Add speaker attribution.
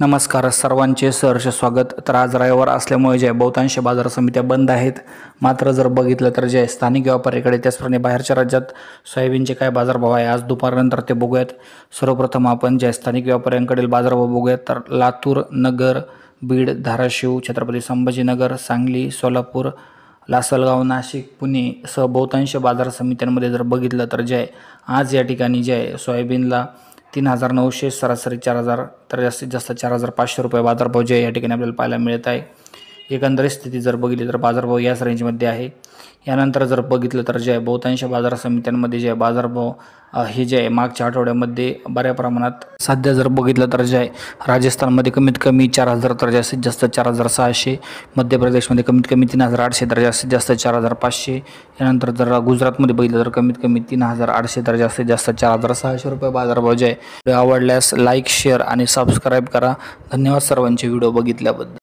Speaker 1: नमस्कार सर्वांचे सहर्ष स्वागत। तर आज रविवार असल्यामुळे जे बहुतांश बाजार समित्या बंद आहेत। मात्र जर बघितलं तर जे स्थानिक व्यापाऱ्याकडे त्याचप्रमाणे बाहेरच्या राज्यात सोयाबीनचे काय बाजारभाव आहे आज दुपारनंतर ते बघूयात। सर्वप्रथम आपण जे स्थानिक व्यापाऱ्यांकडील बाजारभाव बघूयात। तर लातूर, नगर, बीड, धाराशिव, छत्रपती संभाजीनगर, सांगली, सोलापूर, लासलगाव, नाशिक, पुणे सह बहुतांश बाजार समित्यांमध्ये जर बघितलं तर जे आज या ठिकाणी जे सोयाबीनला 3,900 सरासरी 4,000 तर जास्तीत जास्त 4,500 रुपये बाजारभाव जे या ठिकाणी आपल्याला पाहायला मिळत आहे। एकंदरीत स्थिती जर बघितली तर बाजारभाव याच रेंजमध्ये आहे। यानंतर जर बघितलं तर जे बहुतांश बाजार समित्यांमध्ये जे बाजारभाव हे जे मागच्या आठवड्यामध्ये बऱ्या प्रमाणात सध्या जर बघितलं तर जे राजस्थानमध्ये कमीत कमी 4,000 तर जास्तीत जास्त 4,600, मध्य प्रदेशमध्ये कमीत कमी 3,800 तर जास्तीत जास्त 4,500, यानंतर जर गुजरातमध्ये बघितलं तर कमीत कमी 3,800 तर जास्तीत जास्त 4,600 रुपये बाजारभाव जे आवडल्यास लाईक, शेअर आणि सबस्क्राईब करा। धन्यवाद सर्वांचे व्हिडिओ बघितल्याबद्दल।